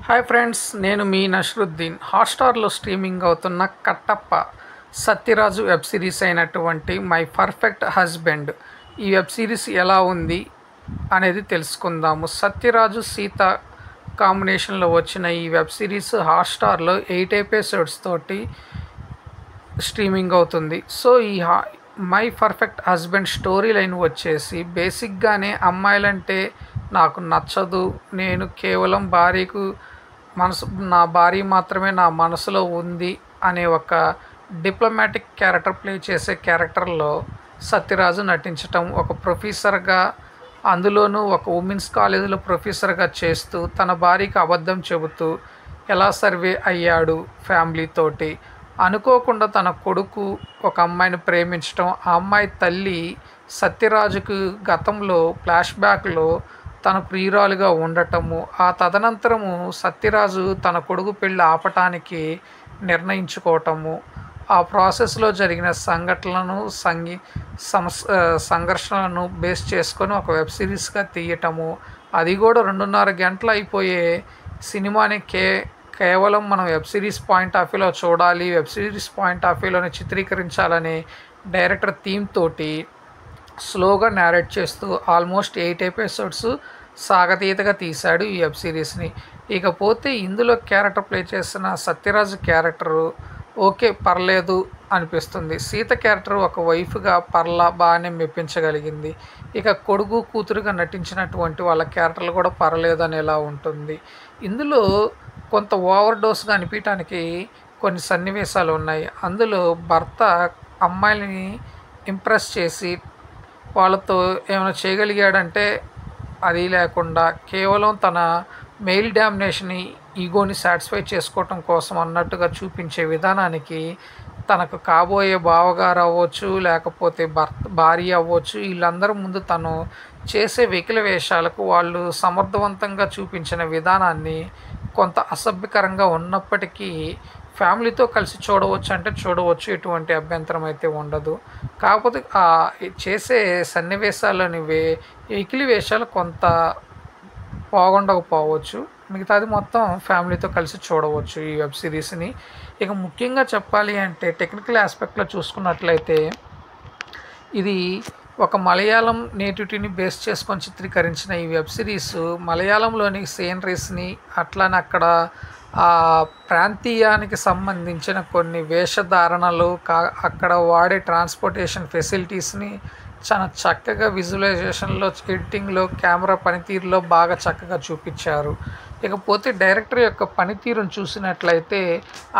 Hi friends, నేను మీ నష్రుద్దీన్. హాట్‌స్టార్‌లో streaming అవుతున్న Kattappa Satyaraju web series అయినటువంటి మై పర్ఫెక్ట్ హస్బెండ్ ఈ వెబ్ సిరీస్ ఎలా ఉంది అనేది తెలుసుకుందాము. సత్యరాజు సీత కాంబినేషన్లో వచ్చిన ఈ వెబ్ సిరీస్ హాట్‌స్టార్‌లో 8 ఎపిసోడ్స్ తోటి స్ట్రీమింగ్ అవుతుంది. సో ఈ my perfect husband story line వచ్చేసి బేసిక్గానే అమ్మాయిలంటే నాకు నచ్చదు, నేను కేవలం నా భార్య మాత్రమే నా మనసులో ఉంది అనే ఒక డిప్లొమాటిక్ క్యారెక్టర్ ప్లే చేసే క్యారెక్టర్లో సత్యరాజు నటించటం, ఒక ప్రొఫెసర్గా, అందులోనూ ఒక ఉమెన్స్ కాలేజీలో ప్రొఫెసర్గా చేస్తూ తన భార్యకి అబద్ధం చెబుతూ ఎలా సర్వే అయ్యాడు ఫ్యామిలీతోటి. అనుకోకుండా తన కొడుకు ఒక అమ్మాయిని ప్రేమించటం, ఆ అమ్మాయి తల్లి సత్యరాజుకు గతంలో ఫ్లాష్ బ్యాక్లో తన ప్రియురాలుగా ఉండటము, ఆ తదనంతరము సత్యరాజు తన కొడుకు పెళ్ళి ఆపటానికి నిర్ణయించుకోవటము, ఆ ప్రాసెస్లో జరిగిన సంఘటనలను సంఘర్షణలను బేస్ చేసుకొని ఒక వెబ్ సిరీస్గా తీయటము, అది కూడా 2.5 గంటలు అయిపోయే సినిమాని కేవలం మనం వెబ్ సిరీస్ పాయింట్ ఆఫ్ వ్యూలో చూడాలి, వెబ్ సిరీస్ పాయింట్ ఆఫ్ వ్యూలోనే చిత్రీకరించాలని డైరెక్టర్ థీమ్ తోటి స్లోగా నేరేట్ చేస్తూ ఆల్మోస్ట్ 8 ఎపిసోడ్స్ సాగతీతగా తీశాడు ఈ వెబ్ సిరీస్ని. ఇకపోతే ఇందులో క్యారెక్టర్ ప్లే చేసిన సత్యరాజు క్యారెక్టరు ఓకే పర్లేదు అనిపిస్తుంది. సీత క్యారెక్టర్ ఒక వైఫ్గా బాగానే మెప్పించగలిగింది. ఇక కొడుకు కూతురుగా నటించినటువంటి వాళ్ళ క్యారెక్టర్లు కూడా పర్లేదు అనేలా ఉంటుంది. ఇందులో కొంత ఓవర్ డోస్గా అనిపించడానికి కొన్ని సన్నివేశాలు ఉన్నాయి. అందులో భర్త అమ్మాయిని ఇంప్రెస్ చేసి వాళ్ళతో ఏమైనా చేయగలిగాడంటే అది లేకుండా కేవలం తన మెయిల్ డామినేషన్ ఈగోని సాటిస్ఫై చేసుకోవటం కోసం అన్నట్టుగా చూపించే విధానానికి తనకు కాబోయే బావగారు అవ్వచ్చు, లేకపోతే భార్య అవ్వచ్చు, వీళ్ళందరి ముందు తను చేసే వెకిల వేషాలకు వాళ్ళు సమర్థవంతంగా చూపించిన విధానాన్ని కొంత అసభ్యకరంగా ఉన్నప్పటికీ ఫ్యామిలీతో కలిసి చూడవచ్చు అంటే చూడవచ్చు, ఎటువంటి అభ్యంతరం అయితే ఉండదు. కాకపోతే చేసే సన్నివేశాలని వెకిలి వేషాలు కొంత బాగుండకపోవచ్చు, మిగతాది మొత్తం ఫ్యామిలీతో కలిసి చూడవచ్చు ఈ వెబ్ సిరీస్ని. ఇక ముఖ్యంగా చెప్పాలి అంటే టెక్నికల్ ఆస్పెక్ట్లో చూసుకున్నట్లయితే ఇది ఒక మలయాళం నేటివిటీని బేస్ చేసుకొని చిత్రీకరించిన ఈ వెబ్ సిరీస్ మలయాళంలోని సీనరీస్ని, అట్లానే అక్కడ ప్రాంతీయానికి సంబంధించిన కొన్ని వేషధారణలు, అక్కడ వాడే ట్రాన్స్పోర్టేషన్ ఫెసిలిటీస్ని చాలా చక్కగా విజువలైజేషన్లో, ఎడిటింగ్లో, కెమెరా పనితీరులో బాగా చక్కగా చూపించారు. ఇకపోతే డైరెక్టర్ యొక్క పనితీరును చూసినట్లయితే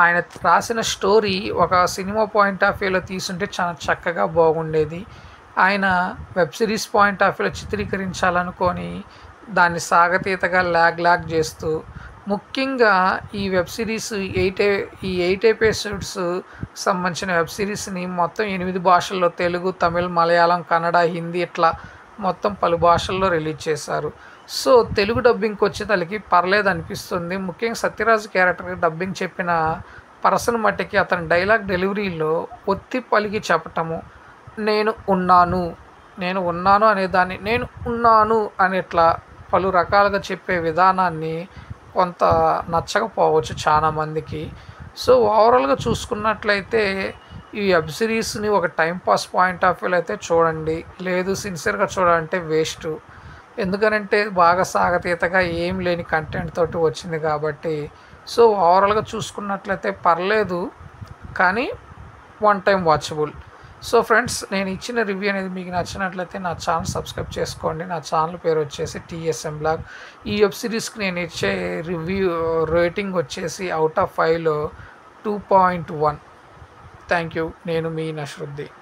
ఆయన రాసిన స్టోరీ ఒక సినిమా పాయింట్ ఆఫ్ వ్యూలో తీసుంటే చాలా చక్కగా బాగుండేది. ఆయన వెబ్ సిరీస్ పాయింట్ ఆఫ్ వ్యూలో చిత్రీకరించాలనుకొని దాన్ని సాగతీతగా ల్యాగ్ చేస్తూ, ముఖ్యంగా ఈ వెబ్ సిరీస్ 8 ఎపిసోడ్స్ సంబంధించిన వెబ్ సిరీస్ని మొత్తం 8 భాషల్లో తెలుగు, తమిళ్, మలయాళం, కన్నడ, హిందీ ఇట్లా మొత్తం పలు భాషల్లో రిలీజ్ చేశారు. సో తెలుగు డబ్బింగ్కి వచ్చేతలకి పర్లేదు అనిపిస్తుంది. ముఖ్యంగా సత్యరాజు క్యారెక్టర్కి డబ్బింగ్ చెప్పిన పర్సన్ మట్టికి అతని డైలాగ్ డెలివరీలో ఒత్తి పలికి చెప్పటము, నేను ఉన్నాను అనేదాన్ని నేను ఉన్నాను అని ఇట్లా పలు రకాలుగా చెప్పే విధానాన్ని కొంత నచ్చకపోవచ్చు చాలామందికి. సో ఓవరాల్గా చూసుకున్నట్లయితే ఈ వెబ్ సిరీస్ని ఒక టైంపాస్ పాయింట్ ఆఫ్ వ్యూలో అయితే చూడండి, లేదు సిన్సియర్గా చూడాలంటే వేస్ట్. ఎందుకనంటే బాగా సాగతీతగా ఏం లేని కంటెంట్ తోటి వచ్చింది కాబట్టి. సో ఓవరాల్గా చూసుకున్నట్లయితే పర్లేదు, కానీ one time watchable. So friends, నేను ఇచ్చిన రివ్యూ అనేది మీకు నచ్చినట్లయితే నా ఛానల్ సబ్స్క్రైబ్ చేసుకోండి. నా ఛానల్ పేరు వచ్చేసి TSM బ్లాగ్. ఈ వెబ్ సిరీస్కి నేను ఇచ్చే రివ్యూ రేటింగ్ వచ్చేసి అవుట్ ఆఫ్ 5లో 2.1. Thank you. నేను మీ నష్రుద్దీన్.